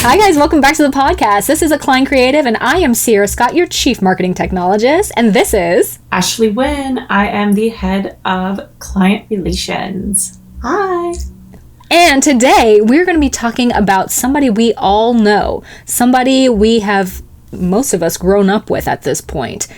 Hi guys, welcome back to the podcast. This is Acline Creative and I am Sierra Scott, your Chief Marketing Technologist, and this is Ashley Wynn. I am the head of client relations. Hi. And today we're going to be talking about somebody we all know, somebody we have, most of us, grown up with at this point.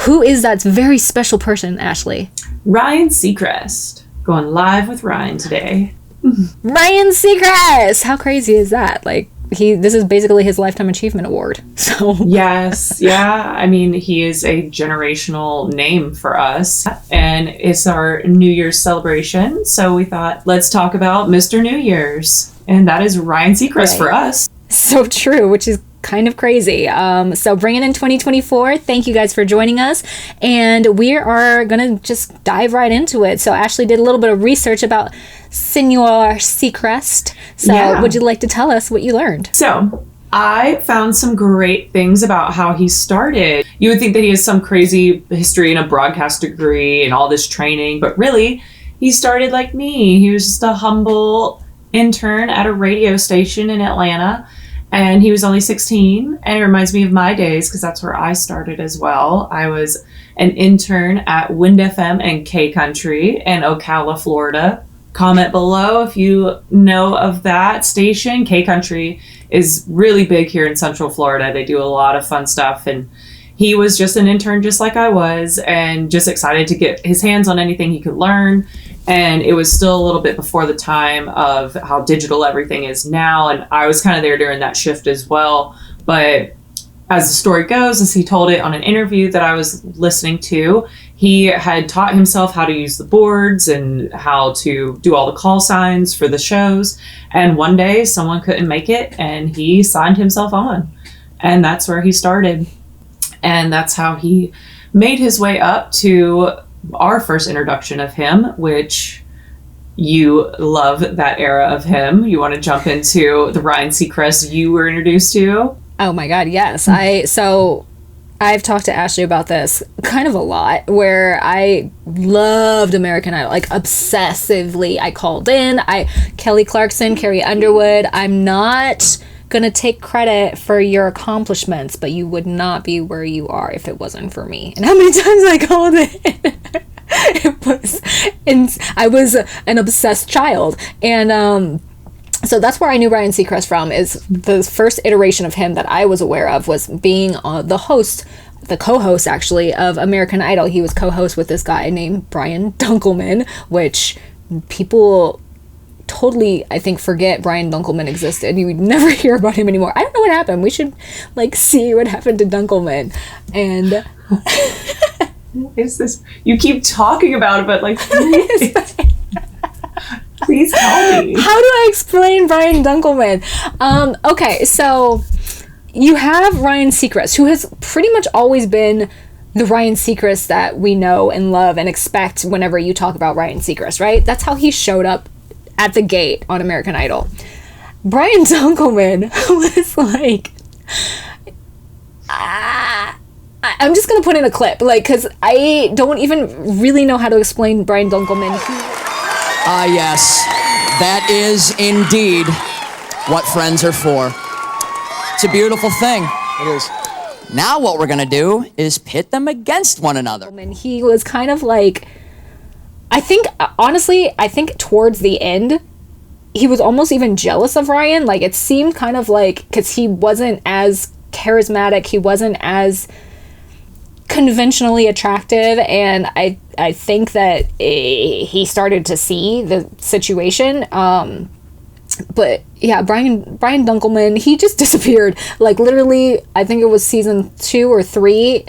Who is that very special person, Ashley? Ryan Seacrest. Going live with Ryan today. Ryan Seacrest! How crazy is that? Like, this is basically his Lifetime Achievement Award. So Yes, yeah. I mean, he is a generational name for us, and it's our New Year's celebration. So we thought, let's talk about Mr. New Year's, and that is Ryan Seacrest for us. So true, which is kind of crazy. So bringing in 2024, thank you guys for joining us, and we are gonna just dive right into it. So Ashley did a little bit of research about Senor Seacrest. So would you like to tell us what you learned? So I found some great things about how he started. You would think that he has some crazy history and a broadcast degree and all this training, but really he started like me. He was just a humble intern at a radio station in Atlanta. And he was only 16, and it reminds me of my days because that's where I started as well. I was an intern at Wind FM and K Country in Ocala, Florida. Comment below if you know of that station. K Country is really big here in Central Florida. They do a lot of fun stuff, and he was just an intern just like I was, and just excited to get his hands on anything he could learn. And it was still a little bit before the time of how digital everything is now. And I was kind of there during that shift as well. But as the story goes, as he told it on an interview that I was listening to, he had taught himself how to use the boards and how to do all the call signs for the shows. And one day someone couldn't make it and he signed himself on. And that's where he started. And that's how he made his way up to our first introduction of him, which you love that era of him. You want to jump into the Ryan Seacrest you were introduced to? Oh my God, yes. I've talked to Ashley about this kind of a lot, where I loved American Idol, like obsessively. I called in, Kelly Clarkson, Carrie Underwood. I'm not gonna take credit for your accomplishments, but you would not be where you are if it wasn't for me. And how many times I called in? I was an obsessed child, and so that's where I knew Ryan Seacrest from. Is the first iteration of him that I was aware of was being the co-host actually of American Idol. He was co-host with this guy named Brian Dunkelman, which people totally, I think, forget Brian Dunkelman existed. You would never hear about him anymore. I don't know what happened. We should see what happened to Dunkelman. And is this, you keep talking about it, but please tell me. How do I explain Brian Dunkelman? Okay, so you have Ryan Seacrest, who has pretty much always been the Ryan Seacrest that we know and love and expect whenever you talk about Ryan Seacrest, right? That's how he showed up at the gate on American Idol. Brian Dunkelman was like, I'm just gonna put in a clip, because I don't even really know how to explain Brian Dunkelman. Yes, that is indeed what friends are for. It's a beautiful thing. It is. Now what we're gonna do is pit them against one another. And he was kind of like, I think towards the end, he was almost even jealous of Ryan. Like, it seemed kind of like, because he wasn't as charismatic, he wasn't as conventionally attractive, and I think that he started to see the situation. But yeah, Brian Dunkelman, he just disappeared. Like, literally, I think it was season 2 or 3.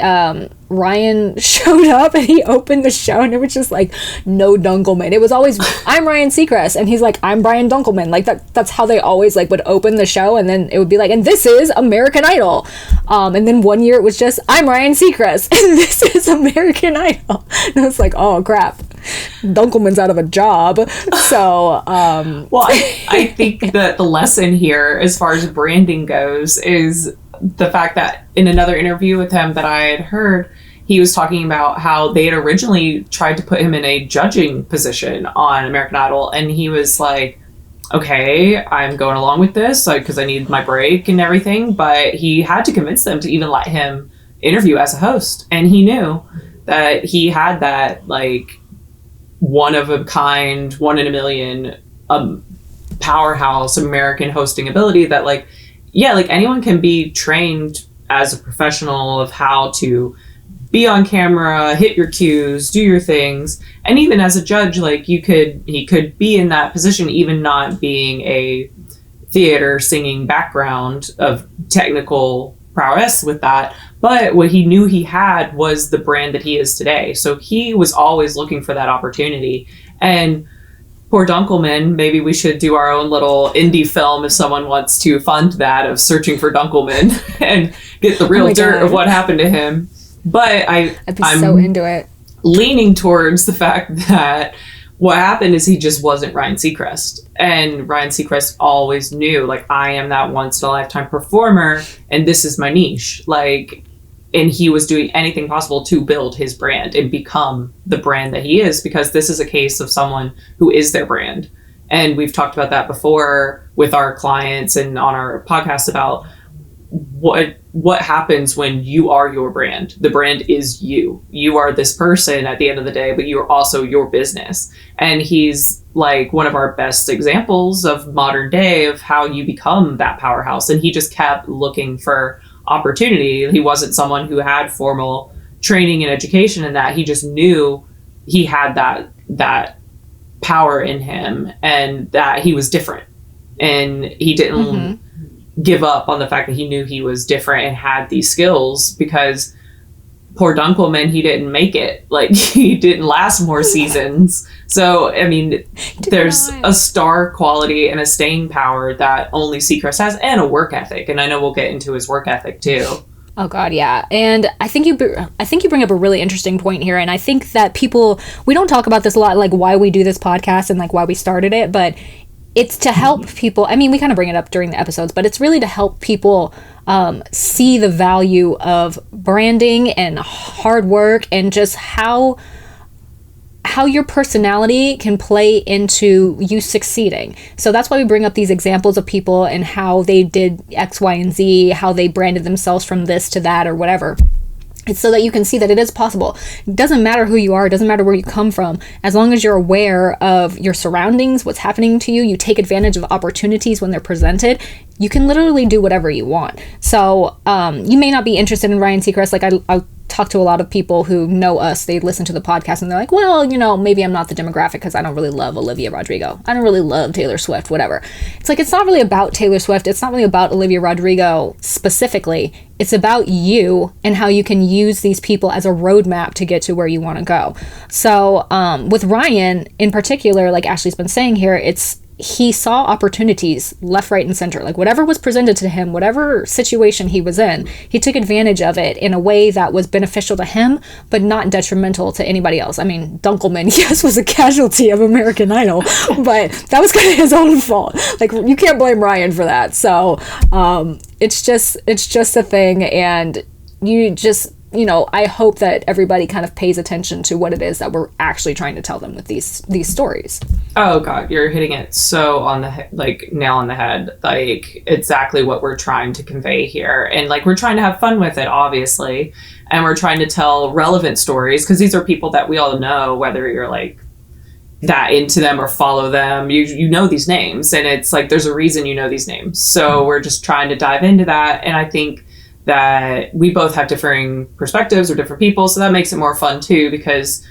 Ryan showed up and he opened the show, and it was just like, no Dunkelman. It was always, I'm Ryan Seacrest, and he's like, I'm Brian Dunkelman. Like, that's how they always would open the show, and then it would be like, and this is American Idol. And then one year it was just, I'm Ryan Seacrest, and this is American Idol. And I was like, oh crap, Dunkelman's out of a job. So well, I think that the lesson here as far as branding goes is the fact that in another interview with him that I had heard, he was talking about how they had originally tried to put him in a judging position on American Idol, and he was like, okay, I'm going along with this because I need my break and everything. But he had to convince them to even let him interview as a host. And he knew that he had that like one of a kind, one in a million powerhouse American hosting ability that like, yeah, like anyone can be trained as a professional of how to be on camera, hit your cues, do your things. And even as a judge, like he could be in that position, even not being a theater singing background of technical prowess with that. But what he knew he had was the brand that he is today. So he was always looking for that opportunity. And poor Dunkelman, maybe we should do our own little indie film if someone wants to fund that, of searching for Dunkelman and get the real dirt of what happened to him. But I'm so into it. Leaning towards the fact that what happened is he just wasn't Ryan Seacrest. And Ryan Seacrest always knew, like, I am that once in a lifetime performer and this is my niche. Like, and he was doing anything possible to build his brand and become the brand that he is, because this is a case of someone who is their brand. And we've talked about that before with our clients and on our podcast about what happens when you are your brand. The brand is you. You are this person at the end of the day, but you're also your business. And he's like one of our best examples of modern day of how you become that powerhouse. And he just kept looking for opportunity. He wasn't someone who had formal training and education in that. He just knew he had that power in him and that he was different. And he didn't give up on the fact that he knew he was different and had these skills, because poor Dunkelman, he didn't make it. Like, he didn't last more seasons. So, I mean, there's a star quality and a staying power that only Seacrest has, and a work ethic. And I know we'll get into his work ethic too. Oh God, yeah. And I think you bring up a really interesting point here. And I think that we don't talk about this a lot, like why we do this podcast and like why we started it, but it's to help people. I mean, we kind of bring it up during the episodes, but it's really to help people see the value of branding and hard work and just how your personality can play into you succeeding. So that's why we bring up these examples of people and how they did X, Y, and Z, how they branded themselves from this to that or whatever. It's so that you can see that it is possible. It doesn't matter who you are. It doesn't matter where you come from. As long as you're aware of your surroundings, what's happening to you, you take advantage of opportunities when they're presented, you can literally do whatever you want. So you may not be interested in Ryan Seacrest. Like I talk to a lot of people who know us. They listen to the podcast and they're like, well, maybe I'm not the demographic because I don't really love Olivia Rodrigo. I don't really love Taylor Swift, whatever. It's like, it's not really about Taylor Swift. It's not really about Olivia Rodrigo specifically. It's about you and how you can use these people as a roadmap to get to where you want to go. So with Ryan in particular, like Ashley's been saying here, he saw opportunities left, right, and center. Like whatever was presented to him, whatever situation he was in, he took advantage of it in a way that was beneficial to him, but not detrimental to anybody else. I mean, Dunkelman, yes, was a casualty of American Idol, but that was kind of his own fault. Like, you can't blame Ryan for that. So it's just a thing, and you just, I hope that everybody kind of pays attention to what it is that we're actually trying to tell them with these stories. Oh God, you're hitting it so on the nail on the head. Like, exactly what we're trying to convey here. And like, we're trying to have fun with it, obviously. And we're trying to tell relevant stories, because these are people that we all know, whether you're like that into them or follow them, you know these names, and it's like, there's a reason you know these names. So we're just trying to dive into that. And I think that we both have differing perspectives or different people, so that makes it more fun too, because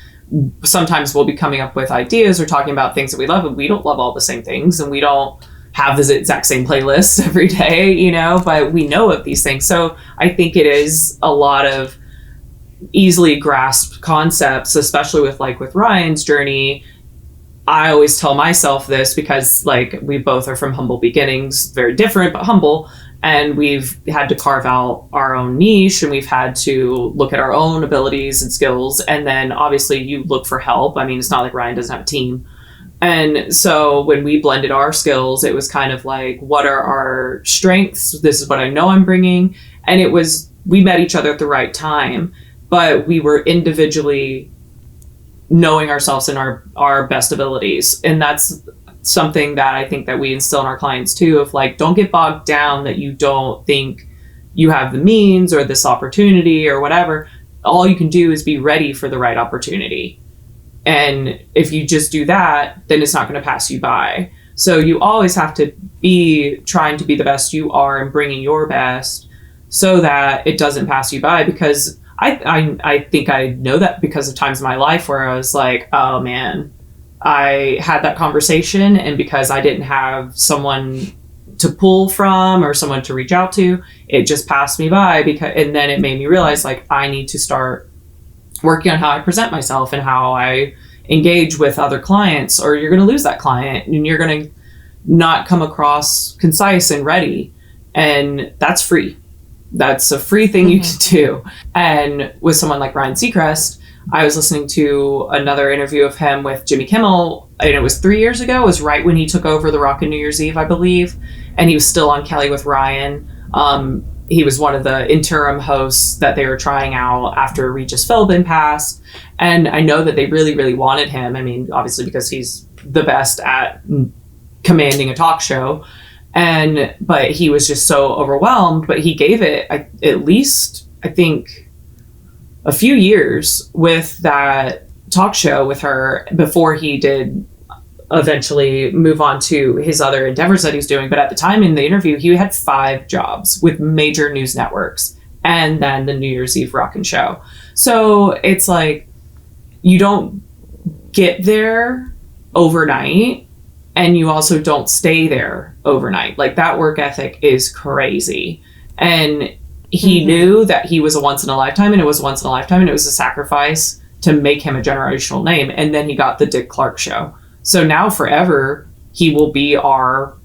sometimes we'll be coming up with ideas or talking about things that we love, and we don't love all the same things, and we don't have the exact same playlist every day, but we know of these things. So I think it is a lot of easily grasped concepts, especially with Ryan's journey. I always tell myself this, because we both are from humble beginnings, very different, but humble. And we've had to carve out our own niche, and we've had to look at our own abilities and skills. And then obviously you look for help. I mean, it's not like Ryan doesn't have a team. And so when we blended our skills, it was kind of like, what are our strengths? This is what I know I'm bringing. And we met each other at the right time, but we were individually knowing ourselves and our best abilities. And that's something that I think that we instill in our clients too, of like, don't get bogged down that you don't think you have the means or this opportunity or whatever. All you can do is be ready for the right opportunity. And if you just do that, then it's not going to pass you by. So you always have to be trying to be the best you are and bringing your best so that it doesn't pass you by. Because I think I know that because of times in my life where I was like, oh man, I had that conversation, and because I didn't have someone to pull from or someone to reach out to, it just passed me by. And then it made me realize, like, I need to start working on how I present myself and how I engage with other clients, or you're going to lose that client and you're going to not come across concise and ready. And that's free. That's a free thing you can do. And with someone like Ryan Seacrest, I was listening to another interview of him with Jimmy Kimmel, and it was 3 years ago. It was right when he took over the Rockin' New Year's Eve, I believe. And he was still on Kelly with Ryan. He was one of the interim hosts that they were trying out after Regis Philbin passed. And I know that they really, really wanted him. I mean, obviously because he's the best at commanding a talk show. But he was just so overwhelmed. But he gave it at least, I think, a few years with that talk show with her before he did eventually move on to his other endeavors that he's doing. But at the time in the interview, he had 5 jobs with major news networks and then the New Year's Eve Rockin' Show. So it's like, you don't get there overnight, and you also don't stay there overnight. Like, that work ethic is crazy. And he knew that he was a once in a lifetime, and it was once in a lifetime, and it was a sacrifice to make him a generational name. And then he got the Dick Clark Show. So now forever, he will be our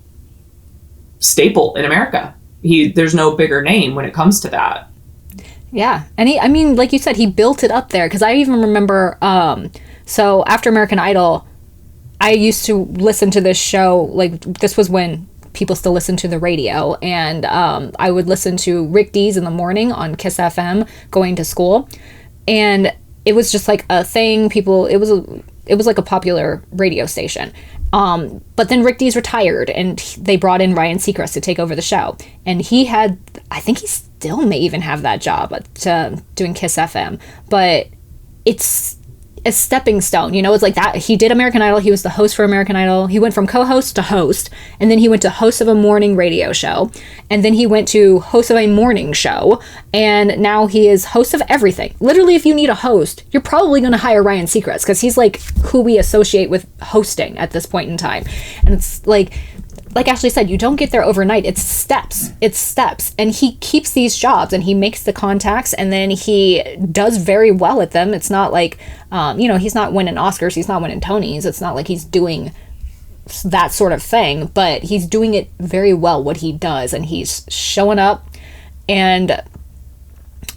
staple in America. There's no bigger name when it comes to that. Yeah. And I mean, like you said, he built it up there. Because I even remember, so after American Idol, I used to listen to this show. Like, this was when people still listen to the radio. And I would listen to Rick Dees in the morning on Kiss FM going to school. And it was just like a thing. It was like a popular radio station. But then Rick Dees retired, and they brought in Ryan Seacrest to take over the show. And I think he still may even have that job doing Kiss FM. But it's a stepping stone, it's like that. He did American Idol. He was the host for American Idol. He went from co-host to host, and then he went to host of a morning radio show, and then he went to host of a morning show, and now he is host of everything. Literally, if you need a host, you're probably going to hire Ryan Seacrest, because he's like who we associate with hosting at this point in time. And it's like Ashley said, you don't get there overnight. It's steps. And he keeps these jobs, and he makes the contacts, and then he does very well at them. It's not like, he's not winning Oscars. He's not winning Tonys. It's not like he's doing that sort of thing, but he's doing it very well, what he does. And he's showing up, and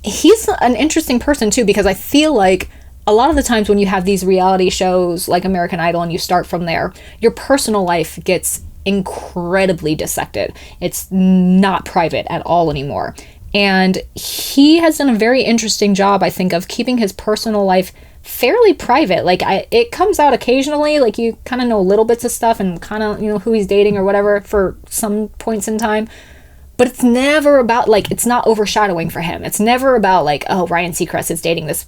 he's an interesting person too, because I feel like a lot of the times when you have these reality shows like American Idol and you start from there, your personal life gets incredibly dissected. It's not private at all anymore. And he has done a very interesting job, I think, of keeping his personal life fairly private. Like, it comes out occasionally, like you kind of know little bits of stuff and kind of, who he's dating or whatever for some points in time. But it's never about, like, it's not overshadowing for him. It's never about, like, oh, Ryan Seacrest is dating this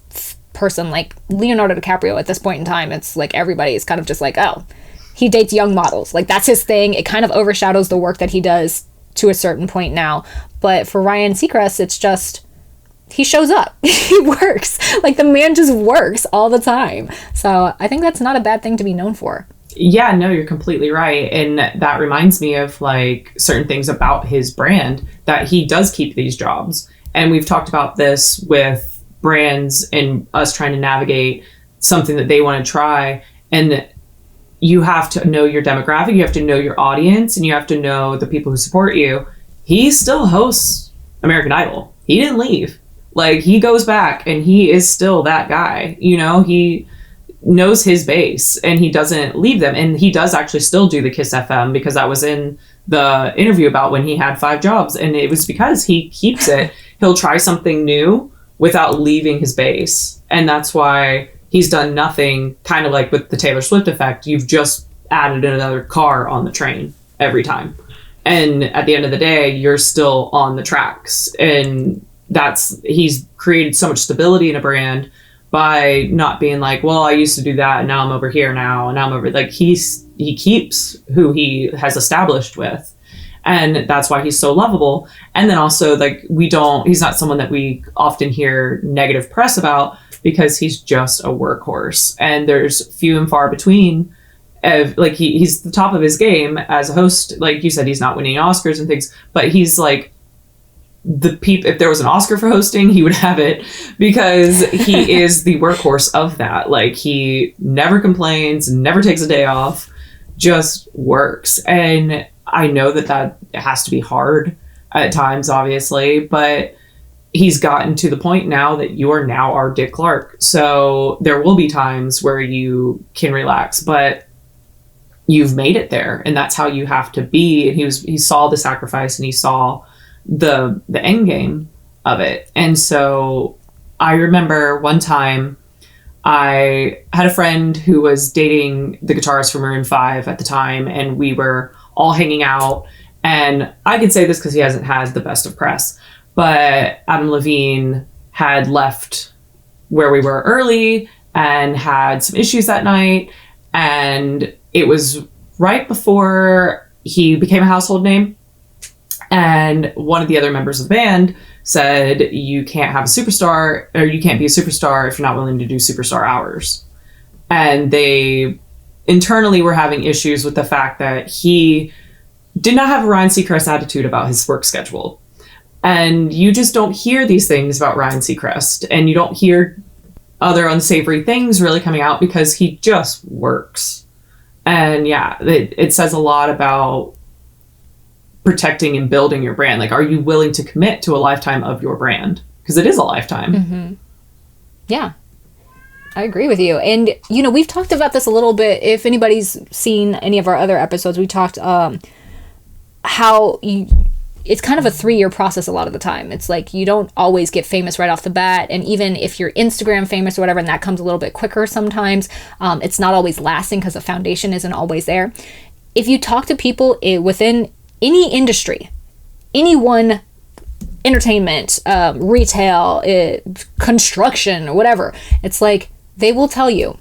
person, like Leonardo DiCaprio at this point in time. It's like everybody's kind of just like, oh, he dates young models. Like, that's his thing. It kind of overshadows the work that he does to a certain point now. But for Ryan Seacrest, it's just, he shows up. He works. Like, the man just works all the time. So I think that's not a bad thing to be known for. Yeah, no, you're completely right. And that reminds me of, like, certain things about his brand, that he does keep these jobs. And we've talked about this with brands and us trying to navigate something that they want to try. And you have to know your demographic, you have to know your audience, and you have to know the people who support you. He still hosts American Idol. He didn't leave. Like, he goes back, and he is still that guy. He knows his base, and he doesn't leave them. And he does actually still do the Kiss FM, because that was in the interview about when he had 5 jobs. And it was because he keeps it. He'll try something new without leaving his base. And that's why he's done nothing, kind of like with the Taylor Swift effect. You've just added another car on the train every time. And at the end of the day, you're still on the tracks. And he's created so much stability in a brand by not being like, well, I used to do that and now I'm over here now and now I'm over, like he keeps who he has established with. And that's why he's so lovable. And then also, like, he's not someone that we often hear negative press about, because he's just a workhorse. And there's few and far between. Like, he's the top of his game as a host. Like you said, he's not winning Oscars and things, but he's like if there was an Oscar for hosting, he would have it, because he is the workhorse of that. Like, he never complains, never takes a day off, just works. And I know that has to be hard at times, obviously, but he's gotten to the point now that you are now our Dick Clark. So there will be times where you can relax, but you've made it there, and that's how you have to be. And he saw the sacrifice, and he saw the end game of it. And so I remember one time I had a friend who was dating the guitarist for Maroon 5 at the time, and we were all hanging out. And I could say this because he hasn't had the best of press, but Adam Levine had left where we were early and had some issues that night. And it was right before he became a household name. And one of the other members of the band said, you can't have a superstar, or you can't be a superstar if you're not willing to do superstar hours. And they internally were having issues with the fact that he did not have a Ryan Seacrest attitude about his work schedule. And you just don't hear these things about Ryan Seacrest, and you don't hear other unsavory things really coming out, because he just works. And yeah, it says a lot about protecting and building your brand. Like, are you willing to commit to a lifetime of your brand? Because it is a lifetime. Mm-hmm. Yeah, I agree with you. And, you know, we've talked about this a little bit. If anybody's seen any of our other episodes, we talked how it's kind of a 3-year process a lot of the time. It's like you don't always get famous right off the bat. And even if you're Instagram famous or whatever, and that comes a little bit quicker sometimes, it's not always lasting because the foundation isn't always there. If you talk to people within any industry, anyone, entertainment, retail, construction, whatever, it's like they will tell you,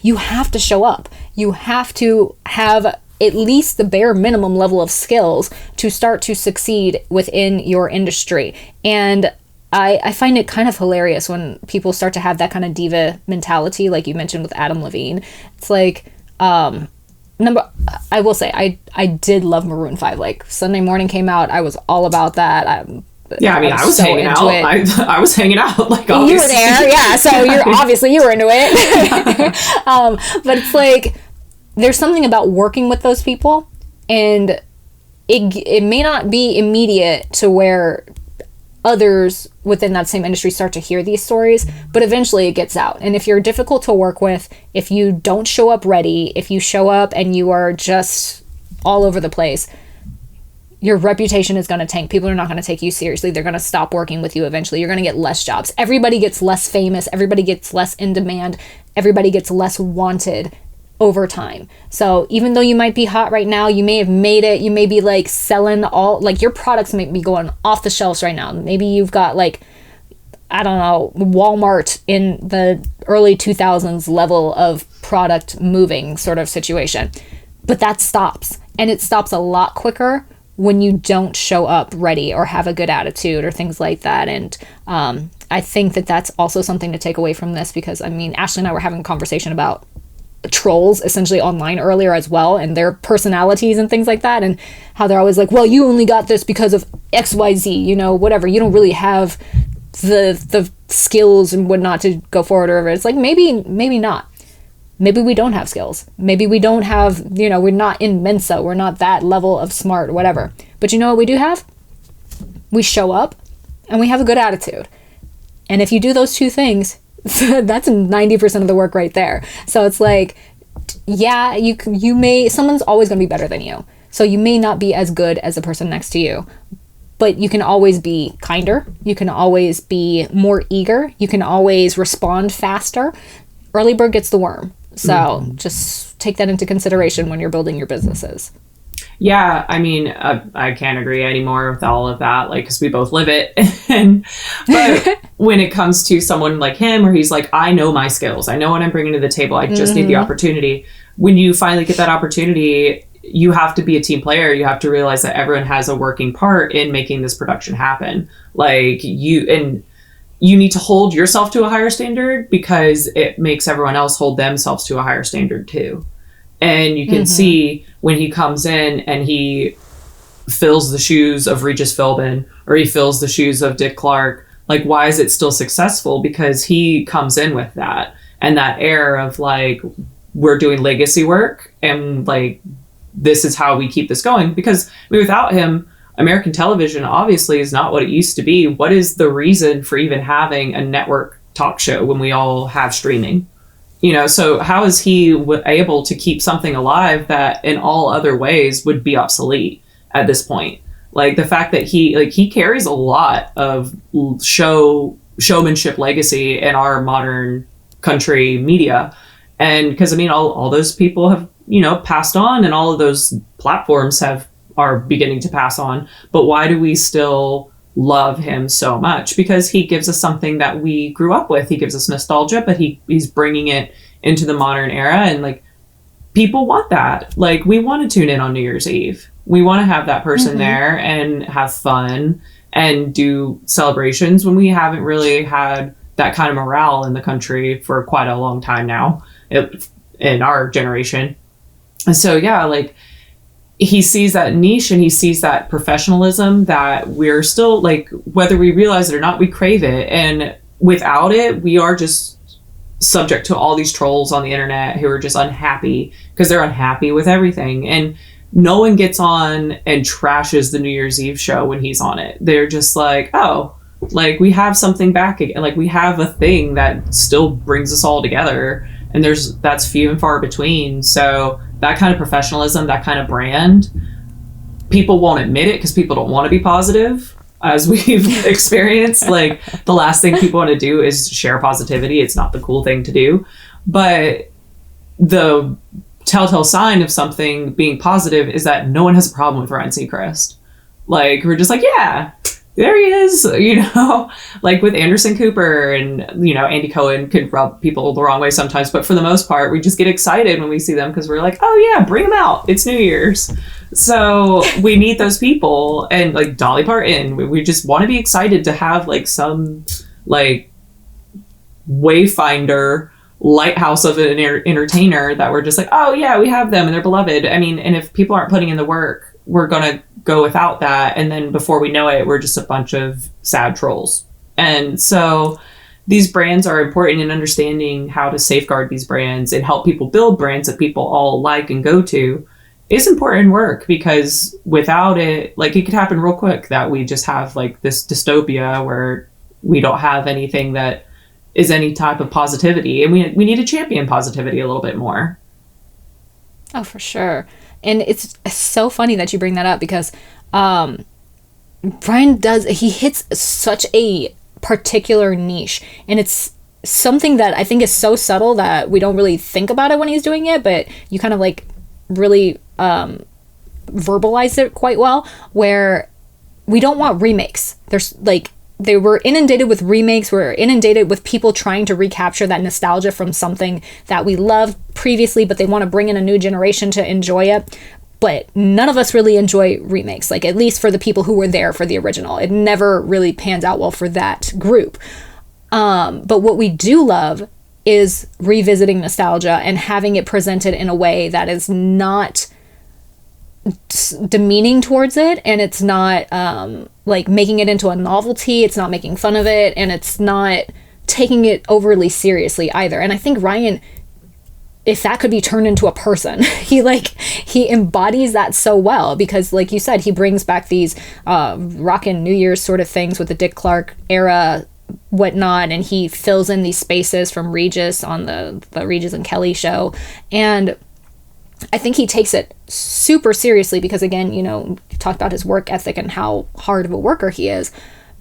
you have to show up. You have to have at least the bare minimum level of skills to start to succeed within your industry. And I find it kind of hilarious when people start to have that kind of diva mentality, like you mentioned with Adam Levine. It's like, I will say, I did love Maroon 5. Like, Sunday Morning came out, I was all about that. I was so hanging out. I was hanging out. Like, obviously. You were there, yeah. So you were into it. But it's like, there's something about working with those people, and it may not be immediate to where others within that same industry start to hear these stories, but eventually it gets out. And if you're difficult to work with, if you don't show up ready, if you show up and you are just all over the place, your reputation is going to tank. People are not going to take you seriously. They're going to stop working with you eventually. You're going to get less jobs. Everybody gets less famous. Everybody gets less in demand. Everybody gets less wanted over time. So even though you might be hot right now, you may have made it, you may be like selling like your products may be going off the shelves right now. Maybe you've got like, I don't know, Walmart in the early 2000s level of product moving sort of situation. But that stops, and it stops a lot quicker when you don't show up ready or have a good attitude or things like that. And I think that that's also something to take away from this, because I mean, Ashley and I were having a conversation about trolls essentially online earlier as well, and their personalities and things like that, and how they're always like, well, you only got this because of XYZ, you know, whatever, you don't really have the skills and whatnot to go forward. Or it's like, maybe not. Maybe we don't have skills. Maybe we don't have, you know, we're not in Mensa, we're not that level of smart, whatever. But you know what we do have? We show up and we have a good attitude. And if you do those two things, that's 90% of the work right there. So it's like, yeah, someone's always going to be better than you. So you may not be as good as the person next to you, but you can always be kinder. You can always be more eager. You can always respond faster. Early bird gets the worm. So just take that into consideration when you're building your businesses. Yeah, I mean, I can't agree anymore with all of that, like, because we both live it. But when it comes to someone like him, where he's like, I know my skills, I know what I'm bringing to the table, I just need the opportunity. When you finally get that opportunity, you have to be a team player. You have to realize that everyone has a working part in making this production happen. Like, you need to hold yourself to a higher standard, because it makes everyone else hold themselves to a higher standard too. And you can see when he comes in and he fills the shoes of Regis Philbin, or he fills the shoes of Dick Clark, like, why is it still successful? Because he comes in with that, and that air of like, we're doing legacy work, and like, this is how we keep this going. Because I mean, without him, American television obviously is not what it used to be. What is the reason for even having a network talk show when we all have streaming? You know, so how is he able to keep something alive that in all other ways would be obsolete at this point? Like, the fact that he carries a lot of showmanship legacy in our modern country media. And because, I mean, all those people have, you know, passed on, and all of those platforms are beginning to pass on. But why do we still love him so much? Because he gives us something that we grew up with. He gives us nostalgia, but he's bringing it into the modern era, and like, people want that. Like, we want to tune in on New Year's Eve. We want to have that person there and have fun and do celebrations, when we haven't really had that kind of morale in the country for quite a long time now, in our generation. And so, yeah, like, he sees that niche, and he sees that professionalism that we're still, like, whether we realize it or not, we crave it. And without it, we are just subject to all these trolls on the internet who are just unhappy because they're unhappy with everything. And no one gets on and trashes the New Year's Eve show when he's on it. They're just like, oh, like, we have something back again. Like, we have a thing that still brings us all together. And that's few and far between. So that kind of professionalism, that kind of brand, people won't admit it because people don't want to be positive, as we've experienced. Like, the last thing people want to do is share positivity. It's not the cool thing to do. But the telltale sign of something being positive is that no one has a problem with Ryan Seacrest. Like, we're just like, yeah, there he is, you know, like with Anderson Cooper, and, you know, Andy Cohen could rub people the wrong way sometimes, but for the most part, we just get excited when we see them because we're like, oh yeah, bring them out. It's New Year's. So we need those people. And like Dolly Parton, we just want to be excited to have like some like wayfinder lighthouse of an entertainer that we're just like, oh yeah, we have them and they're beloved. I mean, and if people aren't putting in the work, we're going to go without that. And then before we know it, we're just a bunch of sad trolls. And so these brands are important, in understanding how to safeguard these brands and help people build brands that people all like and go to is important work, because without it, like, it could happen real quick that we just have like this dystopia where we don't have anything that is any type of positivity. And we need to champion positivity a little bit more. Oh, for sure. And it's so funny that you bring that up, because Brian he hits such a particular niche, and it's something that I think is so subtle that we don't really think about it when he's doing it, but you kind of like really verbalize it quite well, where we don't want remakes. There's like, they were inundated with remakes. We're inundated with people trying to recapture that nostalgia from something that we loved previously, but they want to bring in a new generation to enjoy it. But none of us really enjoy remakes, like, at least for the people who were there for the original. It never really pans out well for that group. But what we do love is revisiting nostalgia and having it presented in a way that is not demeaning towards it, and it's not like making it into a novelty. It's not making fun of it, and it's not taking it overly seriously either. And I think Ryan, if that could be turned into a person, he embodies that so well, because like you said, he brings back these rockin' New Year's sort of things with the Dick Clark era whatnot, and he fills in these spaces from Regis on the Regis and Kelly show. And I think he takes it super seriously because, again, you know, you talked about his work ethic and how hard of a worker he is.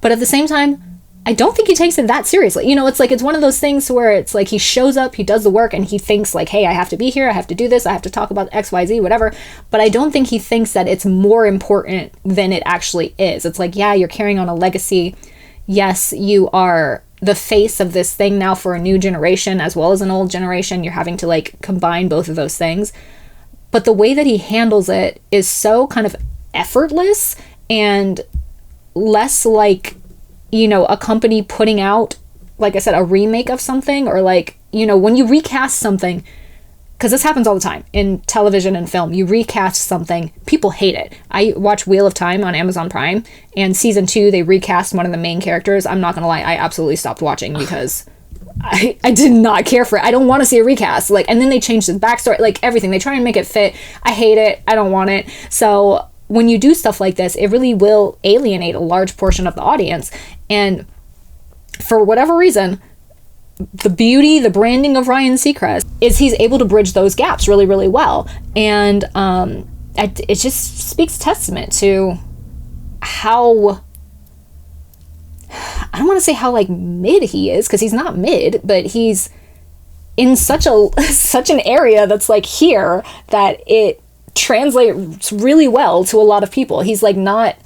But at the same time, I don't think he takes it that seriously. You know, it's like, it's one of those things where it's like he shows up, he does the work, and he thinks like, hey, I have to be here, I have to do this, I have to talk about XYZ, whatever. But I don't think he thinks that it's more important than it actually is. It's like, yeah, you're carrying on a legacy. Yes, you are the face of this thing now for a new generation as well as an old generation. You're having to like combine both of those things. But the way that he handles it is so kind of effortless and less like, you know, a company putting out, like I said, a remake of something, or like, you know, when you recast something, because this happens all the time in television and film, you recast something, people hate it. I watch Wheel of Time on Amazon Prime, and season 2, they recast one of the main characters. I'm not gonna lie, I absolutely stopped watching because I did not care for it. I don't want to see a recast. Like, and then they change the backstory, like everything. They try and make it fit. I hate it. I don't want it. So when you do stuff like this, it really will alienate a large portion of the audience. And for whatever reason, the beauty, the branding of Ryan Seacrest is he's able to bridge those gaps really, really well. And it just speaks testament to how, I don't want to say how like mid he is, because he's not mid, but he's in such an area that's like here that it translates really well to a lot of people. He's like not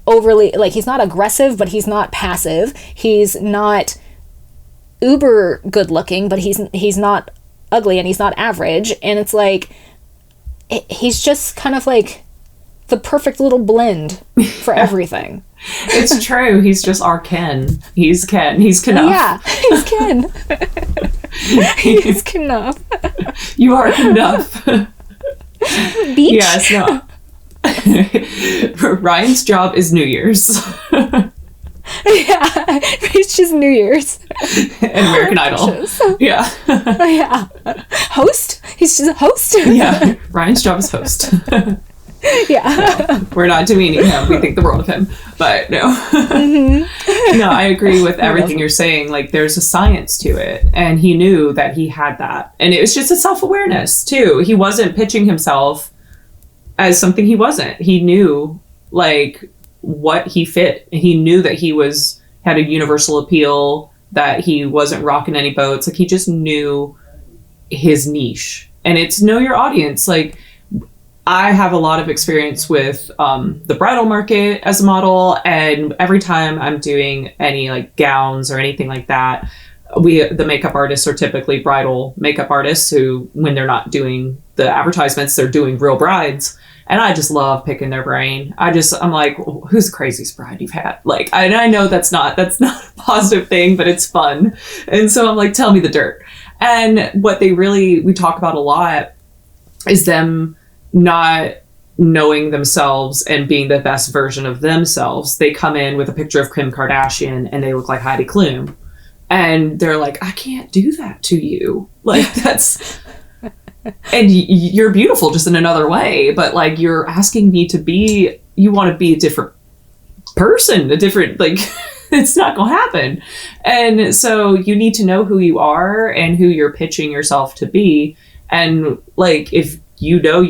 overly, like, he's not aggressive, but he's not passive. He's not uber good looking, but he's not ugly, and he's not average. And it's like, he's just kind of like the perfect little blend for everything. It's true. He's just our Ken. He's Ken. He's Knuff. Yeah, he's Ken. He's Knuff. You are Knuff. Beach? Yes, no. Ryan's job is New Year's. Yeah, it's just New Year's. And American Idol. Yeah. Yeah. Host? He's just a host? Yeah. Ryan's job is host. Yeah. No, we're not demeaning him. We think the world of him. But no. Mm-hmm. No, I agree with everything you're saying. Like, there's a science to it. And he knew that he had that. And it was just a self-awareness, too. He wasn't pitching himself as something he wasn't. He knew, like, what he fit. He knew that he had a universal appeal, that he wasn't rocking any boats. Like, he just knew his niche. And it's know your audience. Like, I have a lot of experience with the bridal market as a model, and every time I'm doing any like gowns or anything like that, the makeup artists are typically bridal makeup artists who, when they're not doing the advertisements, they're doing real brides. And I just love picking their brain. I'm like, who's the craziest bride you've had? Like, I know that's not a positive thing, but it's fun. And so I'm like, tell me the dirt. And what we talk about a lot is them not knowing themselves and being the best version of themselves. They come in with a picture of Kim Kardashian and they look like Heidi Klum. And they're like, I can't do that to you. Like, that's... And you're beautiful just in another way, but like, you're asking me you want to be a different person, like, it's not gonna happen. And so you need to know who you are and who you're pitching yourself to be. And like, if you know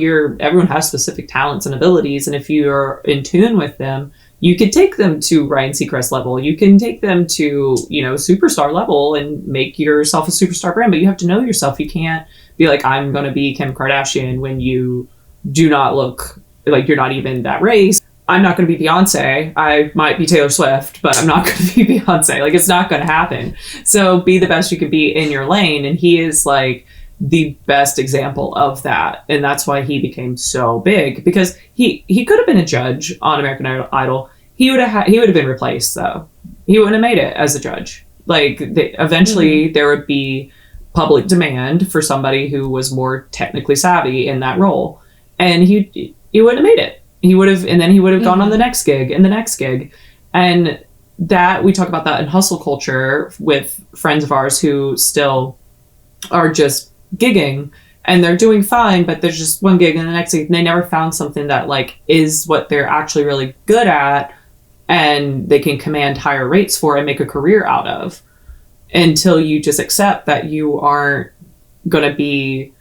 everyone has specific talents and abilities, and if you're in tune with them, you could take them to Ryan Seacrest level. You can take them to, superstar level and make yourself a superstar brand, but you have to know yourself. You can't be like, I'm going to be Kim Kardashian when you do not look like you're not even that race. I'm not going to be Beyonce. I might be Taylor Swift, but I'm not going to be Beyonce. Like, it's not going to happen. So be the best you can be in your lane. And he is like the best example of that. And that's why he became so big, because he could have been a judge on American Idol. He would have been replaced, though. He wouldn't have made it as a judge. Like, eventually there would be public demand for somebody who was more technically savvy in that role, and he wouldn't have made it. He would have, and then he would have gone on the next gig and the next gig. And that, we talk about that in hustle culture with friends of ours who still are just gigging and they're doing fine, but there's just one gig and the next gig, and they never found something that like is what they're actually really good at and they can command higher rates for and make a career out of, until you just accept that you aren't going to be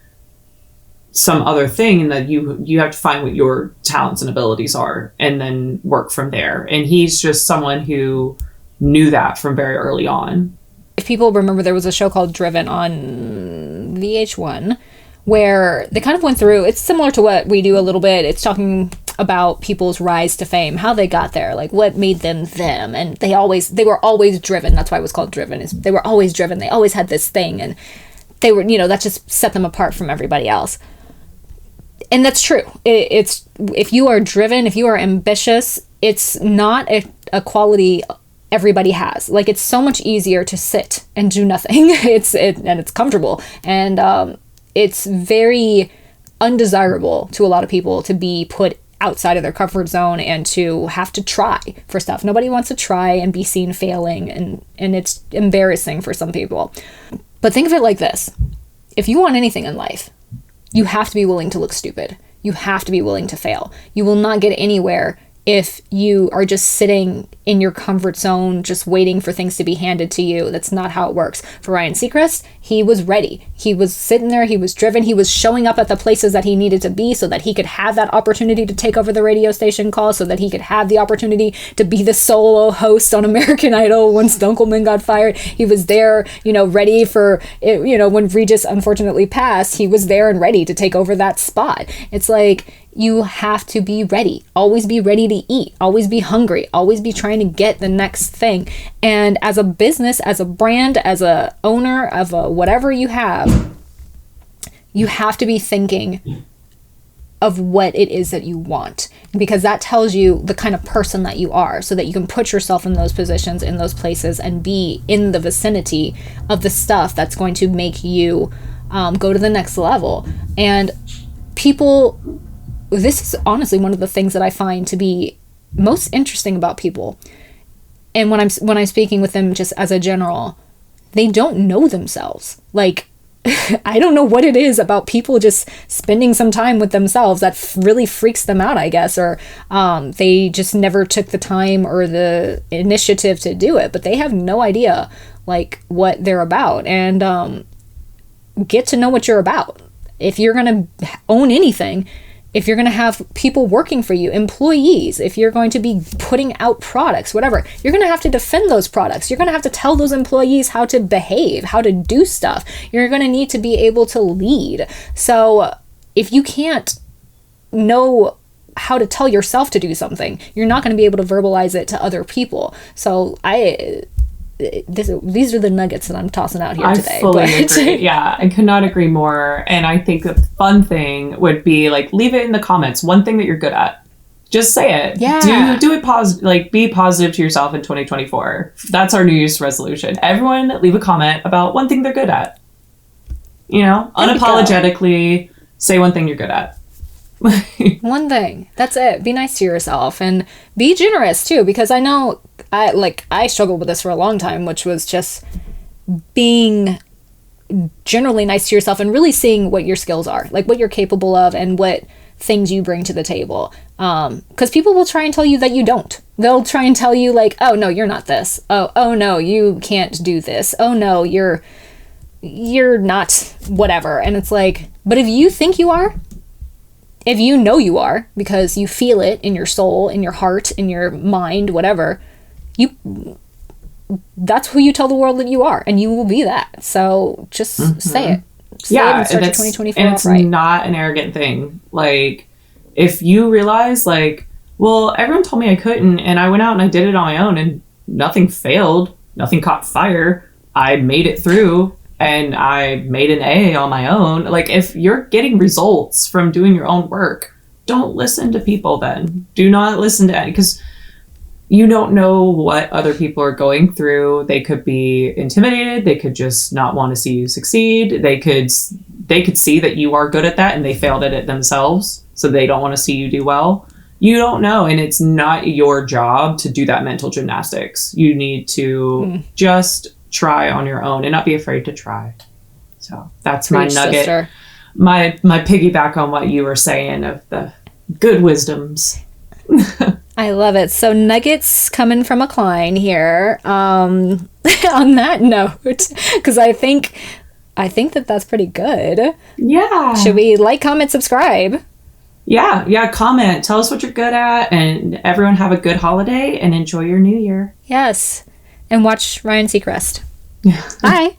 some other thing, and that you have to find what your talents and abilities are and then work from there. And he's just someone who knew that from very early on. If people remember, there was a show called Driven on VH1 where they kind of went through, it's similar to what we do a little bit. It's talking about people's rise to fame, how they got there, like what made them them. And they were always driven. That's why it was called Driven, is they were always driven. They always had this thing, and they were, that just set them apart from everybody else. And that's true. It's if you are driven, if you are ambitious, it's not a quality everybody has. Like, it's so much easier to sit and do nothing. And it's comfortable, and it's very undesirable to a lot of people to be put outside of their comfort zone and to have to try for stuff. Nobody wants to try and be seen failing, and it's embarrassing for some people. But think of it like this. If you want anything in life, you have to be willing to look stupid. You have to be willing to fail. You will not get anywhere if you are just sitting in your comfort zone, just waiting for things to be handed to you. That's not how it works. For Ryan Seacrest, he was ready. He was sitting there. He was driven. He was showing up at the places that he needed to be so that he could have that opportunity to take over the radio station call, so that he could have the opportunity to be the solo host on American Idol once Dunkelman got fired. He was there, ready for it, when Regis unfortunately passed, he was there and ready to take over that spot. It's like, you have to be ready. Always be ready to eat. Always be hungry. Always be trying to get the next thing. And as a business, as a brand, as a owner of whatever you have to be thinking of what it is that you want, because that tells you the kind of person that you are, so that you can put yourself in those positions, in those places, and be in the vicinity of the stuff that's going to make you go to the next level. And this is honestly one of the things that I find to be most interesting about people. And when I'm speaking with them just as a general, they don't know themselves. Like, I don't know what it is about people just spending some time with themselves that really freaks them out, I guess, or they just never took the time or the initiative to do it, but they have no idea like what they're about. And get to know what you're about. If you're going to own anything, if you're going to have people working for you, employees, if you're going to be putting out products, whatever, you're going to have to defend those products. You're going to have to tell those employees how to behave, how to do stuff. You're going to need to be able to lead. So if you can't know how to tell yourself to do something, you're not going to be able to verbalize it to other people. So these are the nuggets that I'm tossing out here today. I fully agree. Yeah, I could not agree more. And I think the fun thing would be like, leave it in the comments. One thing that you're good at. Just say it. Yeah. Do it positive. Like, be positive to yourself in 2024. That's our New Year's resolution. Everyone leave a comment about one thing they're good at. Unapologetically say one thing you're good at. One thing. That's it. Be nice to yourself, and be generous too, because I know I struggled with this for a long time, which was just being generally nice to yourself and really seeing what your skills are, like what you're capable of and what things you bring to the table. Because people will try and tell you that you don't. They'll try and tell you like, oh no, you're not this. Oh no, you can't do this. Oh no, you're not whatever. And it's like, but if you think you are, if you know you are, because you feel it in your soul, in your heart, in your mind, whatever, that's who you tell the world that you are, and you will be that. So just say it. Say it and start your 2024 and it's right. not an arrogant thing. Like, if you realize, like, well, everyone told me I couldn't, and I went out and I did it on my own, and nothing failed, nothing caught fire. I made it through. And I made an A on my own. Like, if you're getting results from doing your own work, don't listen to people then. Do not listen to any, because you don't know what other people are going through. They could be intimidated. They could just not want to see you succeed. They could see that you are good at that and they failed at it themselves, so they don't want to see you do well. You don't know, and it's not your job to do that mental gymnastics. You need to just try on your own and not be afraid to try. So that's my nugget. Sister. My piggyback on what you were saying of the good wisdoms. I love it. So nuggets coming from Acline here. On that note, because I think that's pretty good. Yeah. Should we like, comment, subscribe? Yeah. Comment. Tell us what you're good at, and everyone have a good holiday and enjoy your new year. Yes. and watch Ryan Seacrest. Bye.